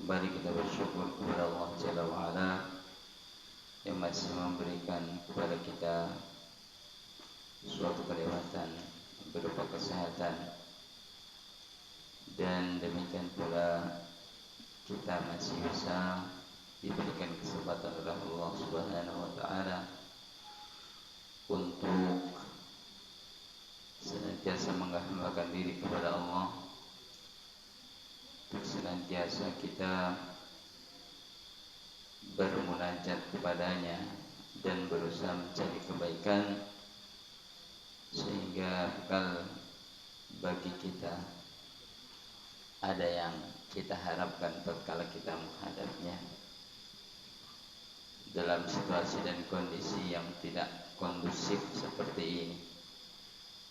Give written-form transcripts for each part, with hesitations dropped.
Kembali kita bersyukur kepada Allah Jalla wa'ala yang masih memberikan kepada kita suatu kenikmatan berupa kesehatan, dan demikian pula kita masih bisa diberikan kesempatan oleh Allah Subhanahu wa ta'ala untuk senantiasa menghambakan diri kepada Allah, untuk senantiasa kita bermunajat kepadanya dan berusaha mencari kebaikan, sehingga bekal bagi kita ada yang kita harapkan tatkala kita menghadapnya dalam situasi dan kondisi yang tidak kondusif seperti ini.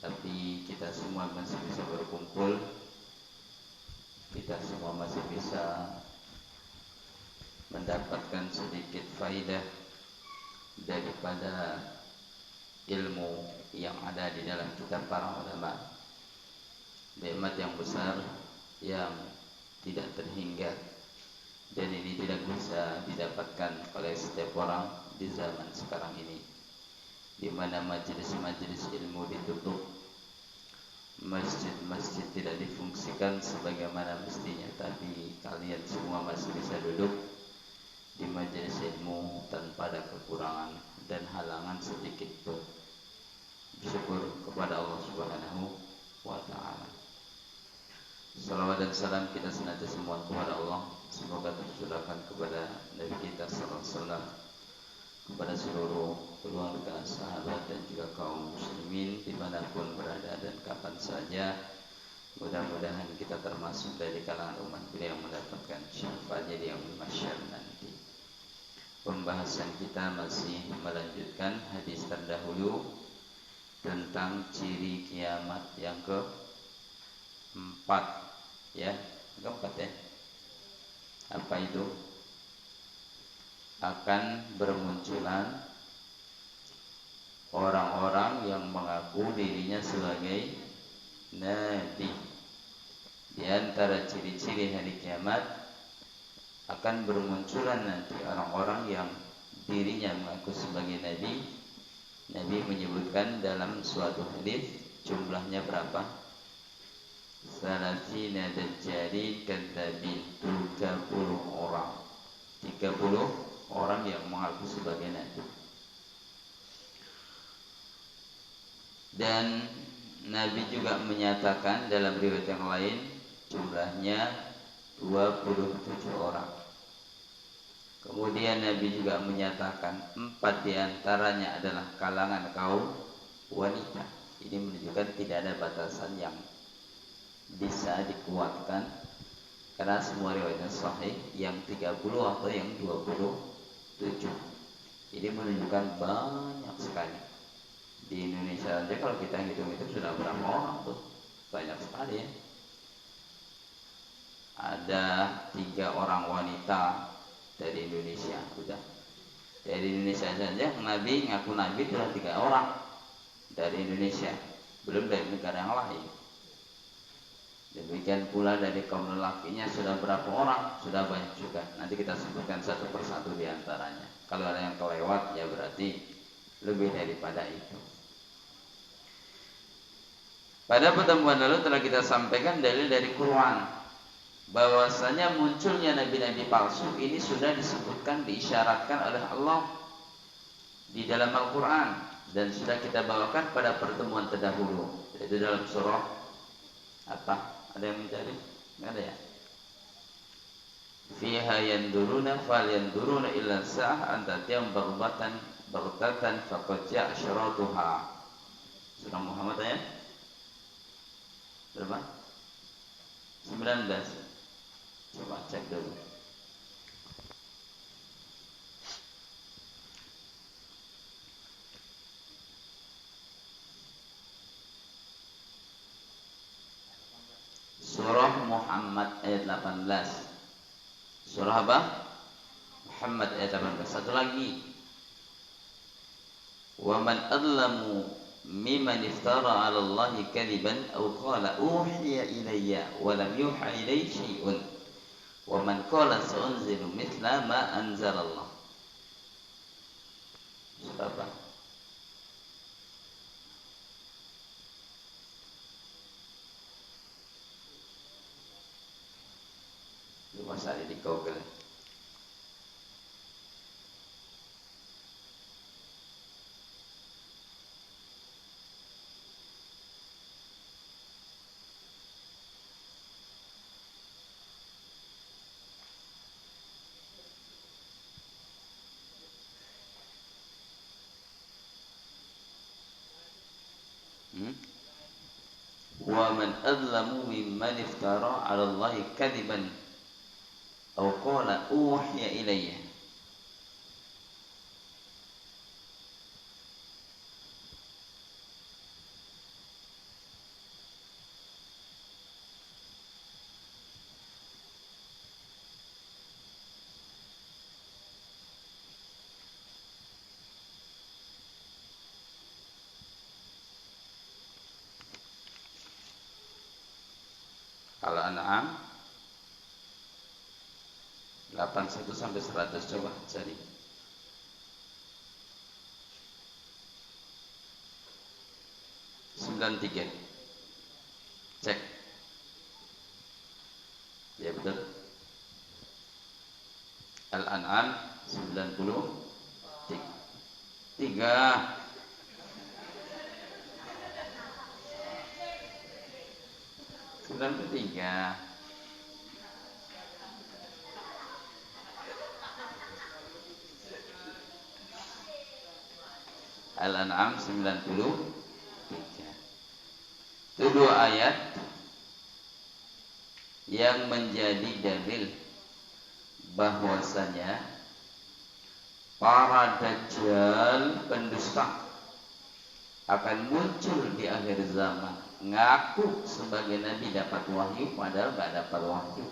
Tapi kita semua masih bisa berkumpul, kita semua masih bisa mendapatkan sedikit faidah daripada ilmu yang ada di dalam kitab para ulama. Nikmat yang besar yang tidak terhingga, dan ini tidak bisa didapatkan oleh setiap orang di zaman sekarang ini, di mana majelis-majelis ilmu ditutup, masjid-masjid tidak difungsikan sebagaimana mestinya, tapi kalian semua masih bisa duduk di majelis ilmu tanpa ada kekurangan dan halangan sedikit pun. Bersyukur kepada Allah Subhanahu wa ta'ala. Salawat dan salam kita senantiasa mohon kepada Allah, semoga tercurahkan kepada Nabi kita sallallahu alaihi wasallam, kepada seluruh keluarga, sahabat dan juga kaum muslimin dimanapun berada dan kapan saja. Mudah-mudahan kita termasuk dari kalangan umat beliau yang mendapatkan syafaatnya di yaumul mahsyar nanti. Pembahasan kita masih melanjutkan hadis terdahulu tentang ciri kiamat yang keempat, ya, keempat ya. Apa itu? Akan bermunculan orang-orang yang mengaku dirinya sebagai nabi. Di antara ciri-ciri hari kiamat akan bermunculan nanti orang-orang yang dirinya mengaku sebagai nabi. Nabi menyebutkan dalam suatu hadis jumlahnya berapa? Salasina dajjalin kadzabin, 30 orang. 30 orang yang mengaku sebagai nabi. Dan Nabi juga menyatakan dalam riwayat yang lain jumlahnya 27 orang. Kemudian Nabi juga menyatakan 4 diantaranya adalah kalangan kaum wanita. Ini menunjukkan tidak ada batasan yang bisa dikuatkan, karena semua riwayatnya sahih, yang 30 atau yang 27. Ini menunjukkan banyak sekali. Di Indonesia saja kalau kita hitung-hitung sudah berapa orang tuh? Banyak sekali ya. Ada 3 orang wanita dari Indonesia, udah. Dari Indonesia saja Nabi ngaku Nabi sudah 3 orang dari Indonesia, belum dari negara yang lain. Demikian pula dari kaum lelakinya sudah berapa orang? Sudah banyak juga. Nanti kita sebutkan satu persatu di antaranya. Kalau ada yang kelewat ya berarti lebih daripada itu. Pada pertemuan lalu telah kita sampaikan dalil dari Quran bahwasanya munculnya nabi-nabi palsu ini sudah disebutkan, diisyaratkan oleh Allah di dalam Al-Quran, dan sudah kita bawakan pada pertemuan terdahulu, yaitu dalam surah apa? Ada yang mencari? Nggak ada ya? Fiha yanduruna fal yanduruna illa sa'ah antatiyam baghtatan faqad ja'a asyratuha. Surah Muhammad ayat berapa? 19. Coba cek dulu. Surah Muhammad ayat 18. Surah apa? Muhammad ayat 18. Satu lagi. Wa man adlamu mimman iftara 'ala Allahi kadiban aw qala uhiya ilayya wa lam yuha ilayhi syai'un Wa man qala sa'unzilu mithla ma anzalallah. Siapa? Lu masa di Google. Wa man adlamu mimman iftara 'ala Allahi kadiban aw qala uhiya ilayya. Al-An'am 81 sampai 100, coba cari. Tiga. Cek. Ya betul. Al-An'am 93. Al-An'am 93. Itu dua ayat yang menjadi dalil bahwasanya para dajjal pendusta akan muncul di akhir zaman, ngaku sebagai nabi dapat wahyu padahal nggak dapat wahyu.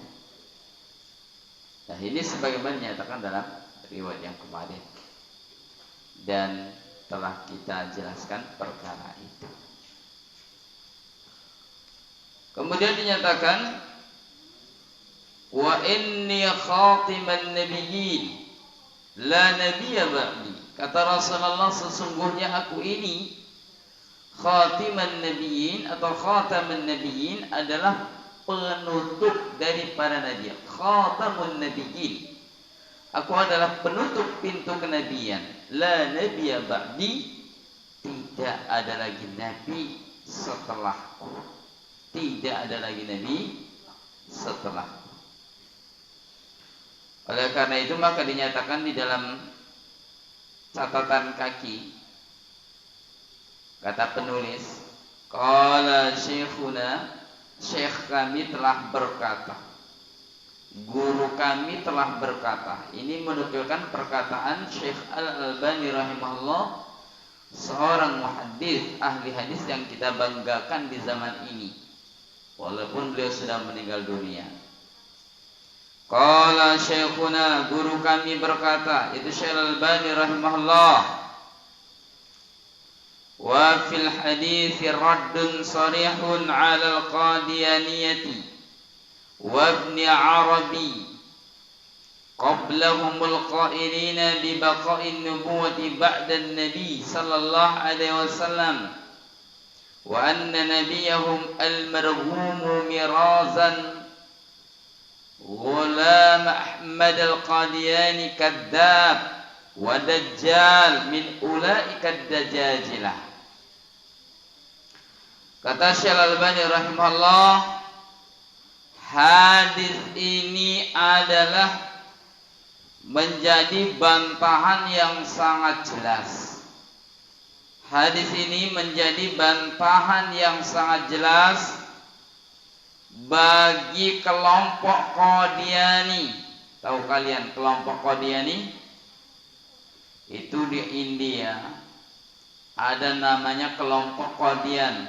Nah, ini sebagaimana dinyatakan dalam riwayat yang kemarin dan telah kita jelaskan perkara itu. Kemudian dinyatakan wa inni khatiman nabiyyin la nabiyya ba'di. Kata Rasulullah, sesungguhnya aku ini khatiman nabiyyin atau khataman nabiyyin adalah penutup dari para nabi. Khatamun nabiyyin, aku adalah penutup pintu kenabian. La nabiyya ba'di, tidak ada lagi nabi setelahku. Tidak ada lagi nabi setelahku. Oleh karena itu maka dinyatakan di dalam catatan kaki, kata penulis, qala syekhuna, syekh kami telah berkata, guru kami telah berkata. Ini menukilkan perkataan Syekh Al-Albani rahimahullah, seorang muhaddits ahli hadis yang kita banggakan di zaman ini walaupun beliau sudah meninggal dunia. Qala syekhuna, guru kami berkata, itu Syekh Al-Albani rahimahullah, wa fil hadits raddun sarihun 'ala al-qadiyaniyati wa ibn Arabi qablahumul qailina bi baqa'in nubuwati ba'da an-nabi sallallahu alaihi wasallam wa anna nabiyahum al-marhum mirazan Ghulam Ahmad al-Qadiani kadzab wa dajjal min ulaika ad-dajajilah. Kata Syekh Al-Albani rahimahullah, hadis ini adalah menjadi bantahan yang sangat jelas. Hadis ini menjadi bantahan yang sangat jelas bagi kelompok Qadiani. Tahu kalian kelompok Qadiani? Itu di India ada namanya kelompok Qadian.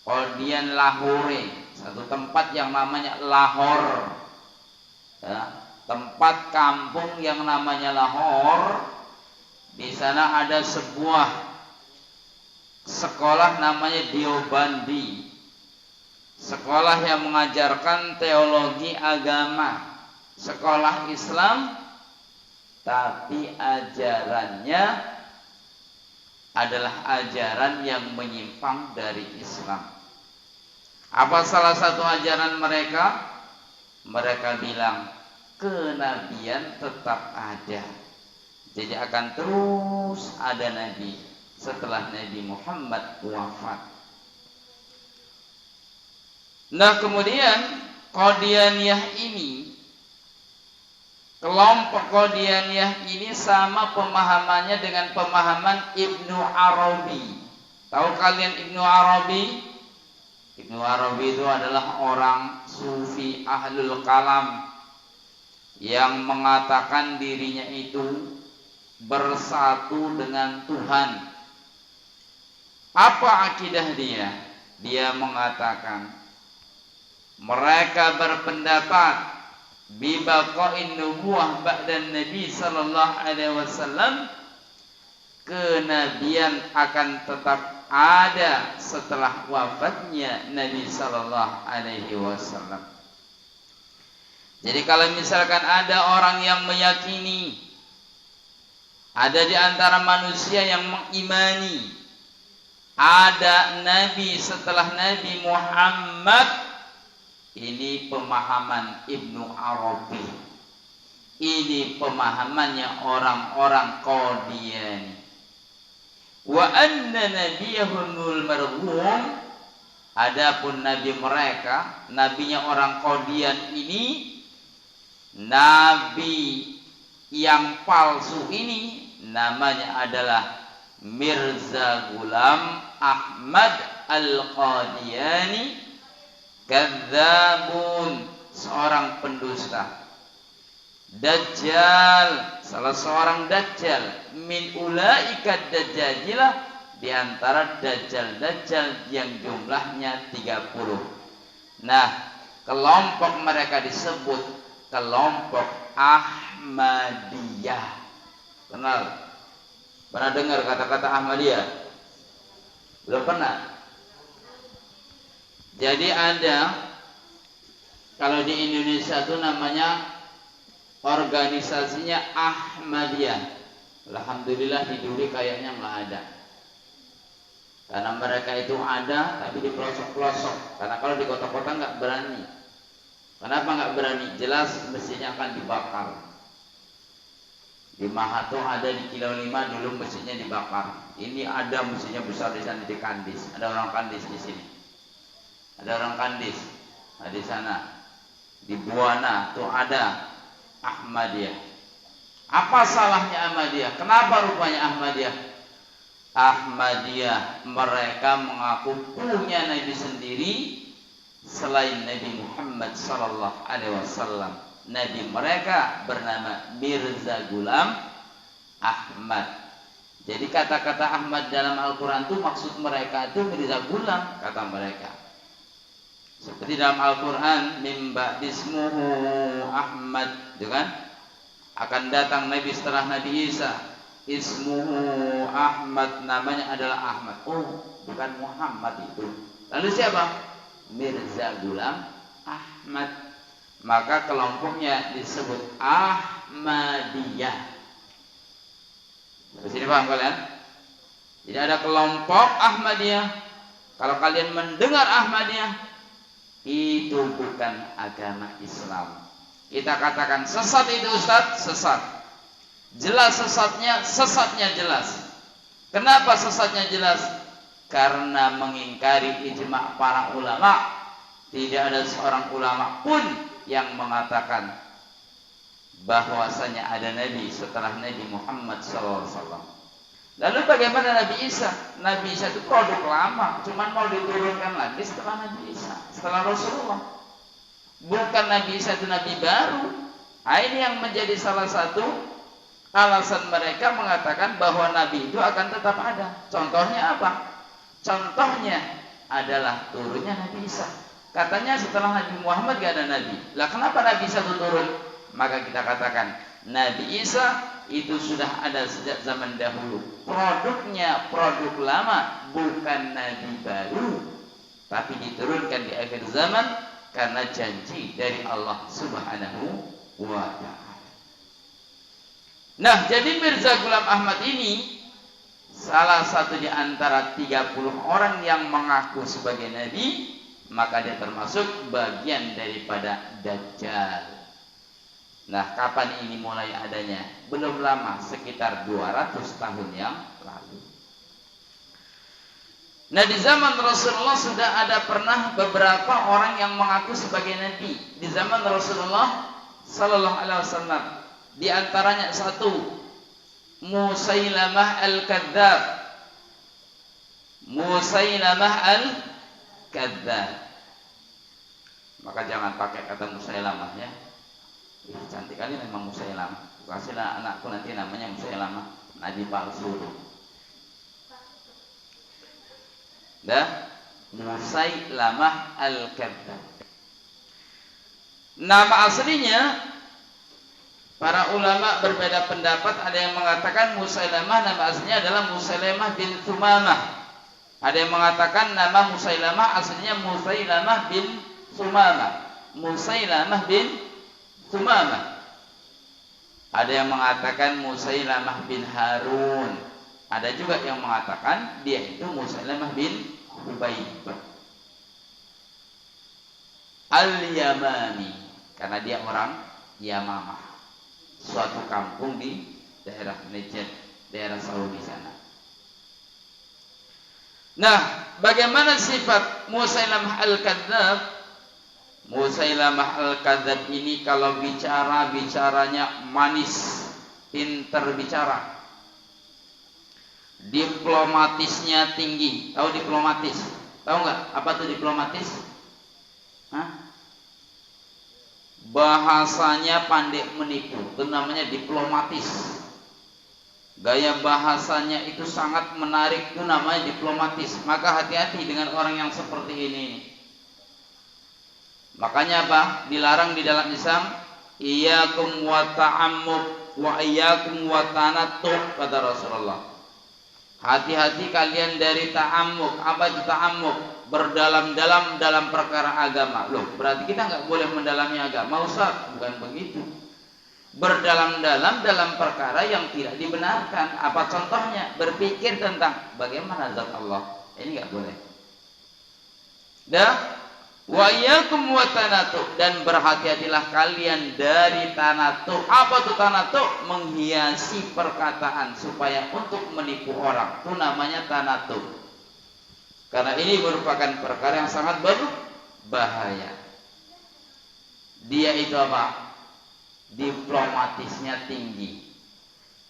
Qadian Lahore, satu tempat yang namanya Lahore, ya, tempat kampung yang namanya Lahore. Di sana ada sebuah sekolah namanya Deobandi. sekolah yang mengajarkan teologi agama, sekolah Islam, tapi ajarannya adalah ajaran yang menyimpang dari Islam. Apa salah satu ajaran mereka? Mereka bilang kenabian tetap ada. Jadi akan terus ada nabi setelah Nabi Muhammad wafat. Nah, kemudian Qadianiyah ini, kelompok Qadianiyah ini sama pemahamannya dengan pemahaman Ibnu Arabi. Tahu kalian Ibnu Arabi? Ibnu Arabi itu adalah orang sufi ahlul kalam yang mengatakan dirinya itu bersatu dengan Tuhan. Apa akidah dia? Dia mengatakan mereka berpendapat bibaqain nubuwah ba'dan Nabi sallallahu alaihi wasallam, kenabian akan tetap ada setelah wafatnya Nabi sallallahu alaihi wasallam. Jadi kalau misalkan ada orang yang meyakini ada di antara manusia yang mengimani ada nabi setelah Nabi Muhammad, ini pemahaman Ibnu Arabi. Ini pemahamannya orang-orang Qadiani. Wa anna nabiyahumul marhum, adapun nabi mereka, nabinya orang Qadian ini, nabi yang palsu ini namanya adalah Mirza Ghulam Ahmad Al-Qadiani, kadzabun, seorang pendusta, Dajjal, salah seorang Dajjal, min ulaika Dajjajilah, di antara Dajjal-Dajjal yang jumlahnya 30. Nah, kelompok mereka disebut kelompok Ahmadiyah. Kenal? Pernah dengar kata-kata Ahmadiyah? Belum pernah? Jadi ada, kalau di Indonesia itu namanya organisasinya Ahmadiyah. Alhamdulillah di Duri kayaknya nggak ada. Karena mereka itu ada tapi di pelosok-pelosok. Karena kalau di kota-kota nggak berani. Kenapa nggak berani? Jelas mesinnya akan dibakar. Di Mahato ada, di Kilo 5 dulu mesinnya dibakar. Ini ada mesinnya besar di sana di Kandis. Ada orang Kandis di sini. Ada orang Kandis. Nah, di sana di Buana tuh ada Ahmadiyah. Apa salahnya Ahmadiyah? Kenapa rupanya Ahmadiyah? Ahmadiyah mereka mengaku punya nabi sendiri selain Nabi Muhammad sallallahu alaihi wasallam. Nabi mereka bernama Mirza Ghulam Ahmad. Jadi kata-kata Ahmad dalam Al-Quran itu maksud mereka itu Mirza Ghulam, kata mereka. Seperti dalam Al-Quran, mim ba'dismuhu Ahmad, itu kan? Akan datang Nabi setelah Nabi Isa, ismuhu Ahmad, namanya adalah Ahmad. Oh, bukan Muhammad itu. Lalu siapa? Mirza Ghulam Ahmad. Maka kelompoknya disebut Ahmadiyah. Di sini paham kalian? Jadi ada kelompok Ahmadiyah. Kalau kalian mendengar Ahmadiyah, itu bukan agama Islam. Kita katakan sesat itu Ustaz, sesat. Jelas sesatnya jelas. Kenapa sesatnya jelas? Karena mengingkari ijma' para ulama. Tidak ada seorang ulama pun yang mengatakan bahwasanya ada nabi setelah Nabi Muhammad SAW. Lalu bagaimana Nabi Isa? Nabi Isa itu produk lama, cuman mau diturunkan lagi setelah Nabi Isa, setelah Rasulullah. Bukan Nabi Isa itu nabi baru. Nah, ini yang menjadi salah satu alasan mereka mengatakan bahwa nabi itu akan tetap ada. Contohnya apa? Contohnya adalah turunnya Nabi Isa. Katanya setelah Nabi Muhammad gak ada nabi. Lah kenapa Nabi Isa itu turun? Maka kita katakan Nabi Isa itu sudah ada sejak zaman dahulu. Produknya produk lama, bukan nabi baru. tapi diturunkan di akhir zaman karena janji dari Allah Subhanahu wa ta'ala. Nah, jadi Mirza Ghulam Ahmad ini salah satu di antara 30 orang yang mengaku sebagai nabi, maka dia termasuk bagian daripada Dajjal. Nah, kapan ini mulai adanya? Belum lama, sekitar 200 tahun yang lalu. Nah, di zaman Rasulullah sudah ada pernah beberapa orang yang mengaku sebagai nabi. Di zaman Rasulullah sallallahu alaihi wasallam, di antaranya satu, Musailamah al-Kadzdzab. Musailamah al-Kadzdzab. Maka jangan pakai kata Musailamah ya. Cantik kali memang Musailamah. Kasihlah anakku nanti namanya Musailamah, nabi palsu. Dah, Musailamah al-Kadzdzab. Nama aslinya, para ulama berbeda pendapat. Ada yang mengatakan Musailamah nama aslinya adalah Musailamah bin Tsumamah. Ada yang mengatakan nama Musailamah aslinya Musailamah bin Tsumamah. Musailamah bin Tsumamah. Ada yang mengatakan Musailamah bin Harun. Ada juga yang mengatakan dia itu Musailamah bin Hubayb Al-Yamani, karena dia orang Yamamah, suatu kampung di daerah Najd, daerah Saudi sana. Nah, bagaimana sifat Musailamah al-Kadzdzab? Musailamah al-Kadzdzab ini kalau bicara, bicaranya manis, pinter bicara. Diplomatisnya tinggi. Tahu diplomatis? Tahu nggak apa itu diplomatis? Hah? Bahasanya pandai menipu, itu namanya diplomatis. Gaya bahasanya itu sangat menarik, itu namanya diplomatis. Maka hati-hati dengan orang yang seperti ini. Makanya apa? Dilarang di dalam Islam, iyyakum wa ta'ammuk wa iyyakum wa tanattuq, kata Rasulullah. Hati-hati kalian dari ta'ammuk. Apa itu ta'ammuk? Berdalam-dalam dalam perkara agama. Loh, berarti kita nggak boleh mendalami agama, Ustaz? Bukan begitu. Berdalam-dalam dalam perkara yang tidak dibenarkan. Apa contohnya? Berpikir tentang bagaimana zat Allah. Ini nggak boleh. Wa iyyakum wa tanattuq, dan berhati-hatilah kalian dari tanattuq. Apa itu tanattuq? Menghiasi perkataan supaya untuk menipu orang. Itu namanya tanattuq. Karena ini merupakan perkara yang sangat berbahaya. Dia itu apa? Diplomatisnya tinggi.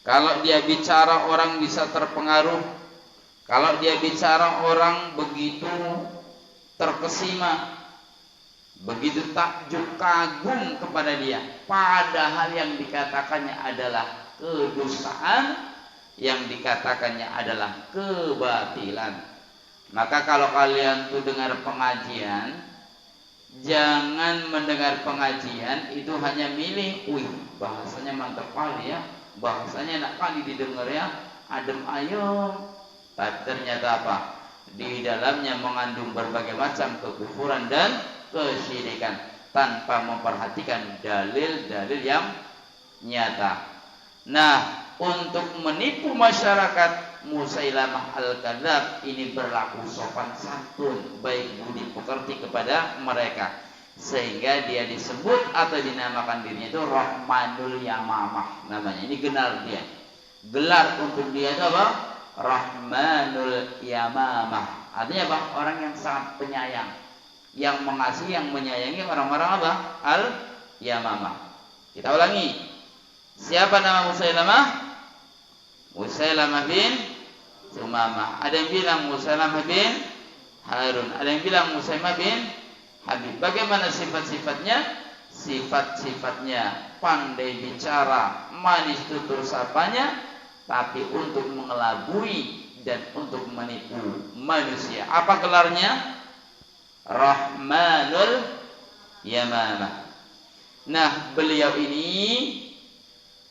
Kalau dia bicara orang bisa terpengaruh. Kalau dia bicara orang begitu terkesima, begitu takjub kagum kepada dia, padahal yang dikatakannya adalah kedosaan, yang dikatakannya adalah kebatilan. Maka kalau kalian tuh dengar pengajian, jangan mendengar pengajian itu hanya milih, wih bahasanya mantap kali ya, bahasanya enak kali didengar ya, adem ayem. Tapi ternyata apa? Di dalamnya mengandung berbagai macam kekufuran dan kesyirikan tanpa memperhatikan dalil-dalil yang nyata. Nah, untuk menipu masyarakat, Musailamah al-Kadzdzab ini berlaku sopan santun, baik budi pekerti kepada mereka, sehingga dia disebut atau dinamakan dirinya itu Rahmanul Yamamah namanya. Ini gelar dia. Gelar untuk dia itu apa? Rahmanul Yamamah. Artinya apa? Orang yang sangat penyayang, yang mengasihi, yang menyayangi orang-orang apa? Al-Yamamah. Kita ulangi. Siapa nama Musailamah? Musailamah bin Tsumamah. Ada yang bilang Musailamah bin Harun. Ada yang bilang Musailamah bin Habib. Bagaimana sifat-sifatnya? Sifat-sifatnya pandai bicara, manis tutur sapanya, tapi untuk mengelabui dan untuk menipu manusia. Apa gelarnya? Rahmanul Yamamah. Nah, beliau ini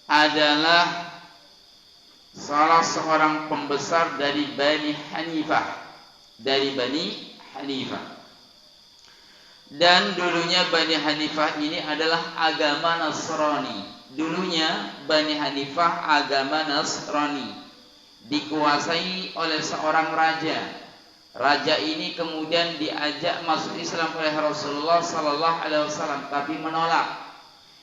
adalah salah seorang pembesar dari Bani Hanifah. Dari Bani Hanifah. Dan dulunya Bani Hanifah ini adalah agama Nasrani. Dulunya Bani Hanifah agama Nasrani, dikuasai oleh seorang raja. Raja ini kemudian diajak masuk Islam oleh Rasulullah sallallahu alaihi wasallam, tapi menolak.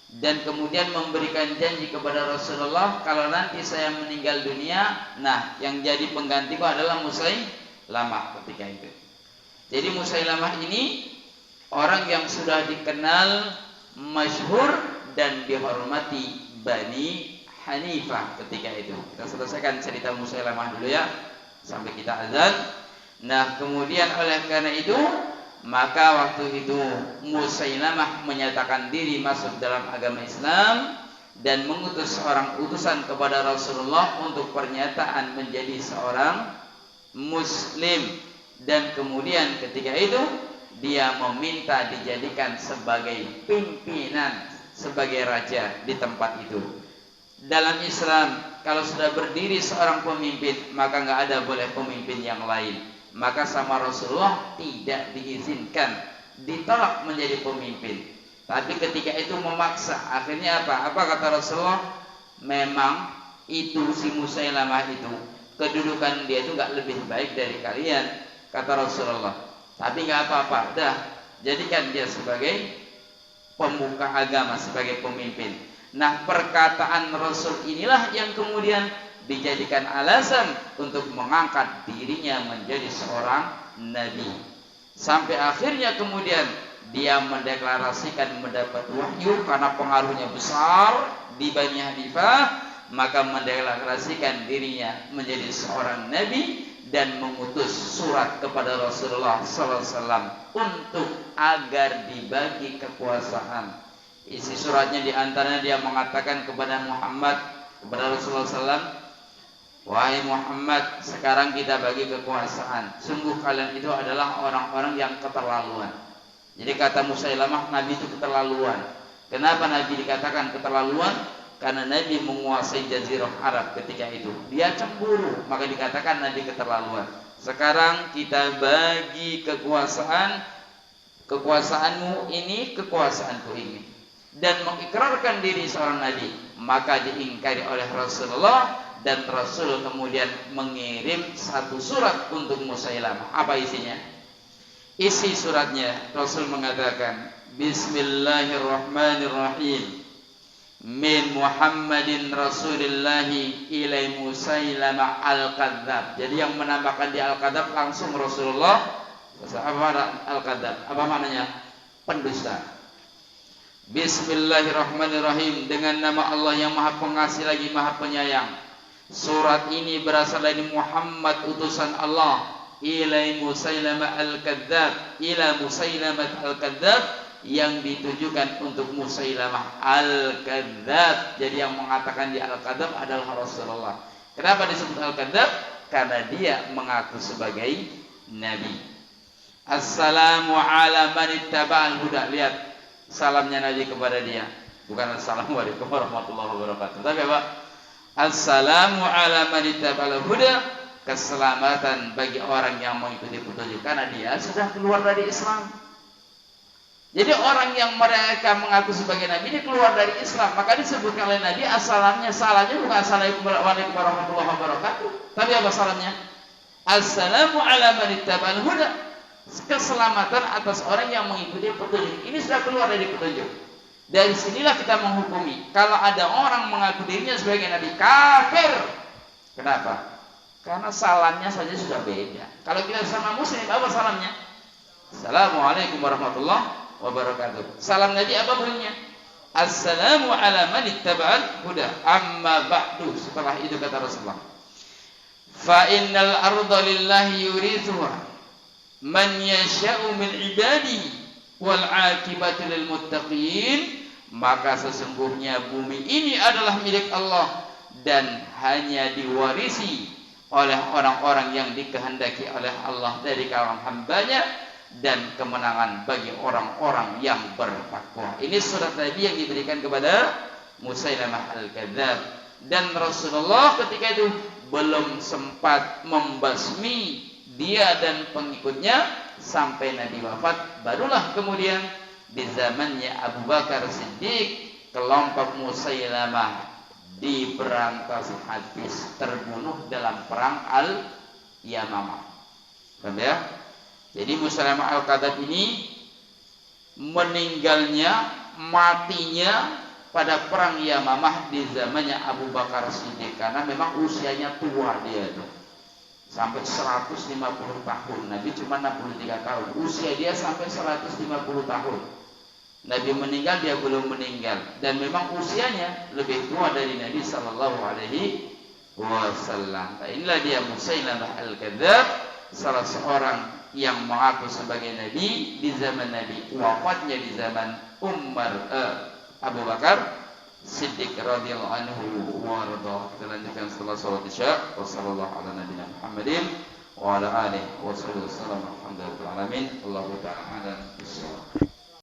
Dan kemudian memberikan janji kepada Rasulullah, kalau nanti saya meninggal dunia, nah yang jadi penggantiku adalah Musailamah ketika itu. Jadi Musailamah ini orang yang sudah dikenal, masyhur dan dihormati Bani Hanifah ketika itu. Kita selesaikan cerita Musailamah dulu ya, sampai kita azan. Nah kemudian oleh karena itu, maka waktu itu Musailamah menyatakan diri masuk dalam agama Islam dan mengutus seorang utusan kepada Rasulullah untuk pernyataan menjadi seorang Muslim. Dan kemudian ketika itu dia meminta dijadikan sebagai pimpinan, sebagai raja di tempat itu. Dalam Islam, kalau sudah berdiri seorang pemimpin, maka nggak ada boleh pemimpin yang lain. Maka sama Rasulullah tidak diizinkan, ditolak menjadi pemimpin. Tapi ketika itu memaksa, akhirnya apa? Apa kata Rasulullah? Memang itu si Musailamah itu, kedudukan dia itu nggak lebih baik dari kalian, kata Rasulullah. Tapi nggak apa-apa, dah jadikan dia sebagai pembuka agama, sebagai pemimpin. Nah perkataan Rasul inilah yang kemudian dijadikan alasan untuk mengangkat dirinya menjadi seorang nabi. Sampai akhirnya kemudian dia mendeklarasikan mendapat wahyu karena pengaruhnya besar di Bani Hanifah, maka mendeklarasikan dirinya menjadi seorang nabi dan mengutus surat kepada Rasulullah SAW untuk agar dibagi kekuasaan. Isi suratnya diantaranya dia mengatakan kepada Muhammad, kepada Rasulullah SAW, wahai Muhammad, sekarang kita bagi kekuasaan. Sungguh kalian itu adalah orang-orang yang keterlaluan. Jadi kata Musailamah, Nabi itu keterlaluan. Kenapa Nabi dikatakan keterlaluan? Karena Nabi menguasai Jazirah Arab ketika itu. Dia cemburu, maka dikatakan Nabi keterlaluan. Sekarang kita bagi kekuasaan, kekuasaanmu ini, kekuasaanku ini. Dan mengikrarkan diri seorang Nabi, maka diingkari oleh Rasulullah. Dan Rasul kemudian mengirim satu surat untuk Musailamah. Apa isinya? Isi suratnya Rasul mengatakan, Bismillahirrahmanirrahim. Min Muhammadin Rasulillahi ilai Musailamah al-Kadzab. Jadi yang menambahkan di al-Kadzab langsung Rasulullah. Apa al-Kadzab? Apa maknanya? Pendusta. Bismillahirrahmanirrahim. Dengan nama Allah yang Maha Pengasih lagi Maha Penyayang. Surat ini berasal dari Muhammad utusan Allah ilai Musailamah al-Kadzab, ila Musailamah al-Kadzab, yang ditujukan untuk Musailamah al-Kadzab. Jadi yang mengatakan dia al-Kadzab adalah Rasulullah. Kenapa disebut al-Kadzab? Karena dia mengaku sebagai nabi. Assalamu ala man ittaba'al huda. Lihat salamnya Nabi kepada dia, bukan assalamualaikum warahmatullahi wabarakatuh, tapi apa? Assalamu ala man ittaba'al huda, keselamatan bagi orang yang mengikuti petunjuk, karena dia sudah keluar dari Islam. Jadi orang yang mereka mengaku sebagai nabi, dia keluar dari Islam, maka disebutkan oleh Nabi salahnya bukan assalamualaikum warahmatullahi wabarakatuh, tapi apa salahnya? Assalamu ala man ittaba'al huda, keselamatan atas orang yang mengikuti petunjuk. Ini sudah keluar dari petunjuk. Dari sinilah kita menghukumi kalau ada orang mengaku dirinya sebagai nabi, kafir. Kenapa? Karena salamnya saja sudah beda. Kalau kita sama muslim, apa salamnya? Assalamualaikum warahmatullahi wabarakatuh. Salam Nabi apa bunyinya? Assalamu ala man ittaba'al huda, amma ba'du. Setelah itu kata Rasulullah, fa innal arda lillahi yurithuha man yasha'u min ibadihi wal 'aqibatu lil muttaqin. Maka sesungguhnya bumi ini adalah milik Allah dan hanya diwarisi oleh orang-orang yang dikehendaki oleh Allah dari kalangan hambanya, dan kemenangan bagi orang-orang yang bertakwa. Ini surat Nabi yang diberikan kepada Musailamah al-Kadzab. Dan Rasulullah ketika itu belum sempat membasmi dia dan pengikutnya sampai Nabi wafat. Barulah kemudian di zamannya Abu Bakar Siddiq kelompok Musailamah diberantas habis, terbunuh dalam perang Al-Yamamah. Paham ya? Jadi Musailamah Al-Kadzdzab ini meninggalnya, matinya pada perang Yamamah di zamannya Abu Bakar Siddiq, karena memang usianya tua dia tuh. Sampai 150 tahun. Nabi cuma 63 tahun. Usia dia sampai 150 tahun. Nabi meninggal, dia belum meninggal, dan memang usianya lebih tua dari Nabi sallallahu alaihi wasallam. Nah, inilah dia Musailamah Al-Kadzdzab, salah seorang yang mengaku sebagai nabi di zaman Nabi, wafatnya di zaman Abu Bakar Siddiq radhiyallahu anhu wa radha. Kita lanjutkan setelah salat Isya. Wassallallahu ala nabiyina Muhammadin wa ala alihi wa sahbihi wasallam. Alhamdulillahil alamin. Allahu ta'ala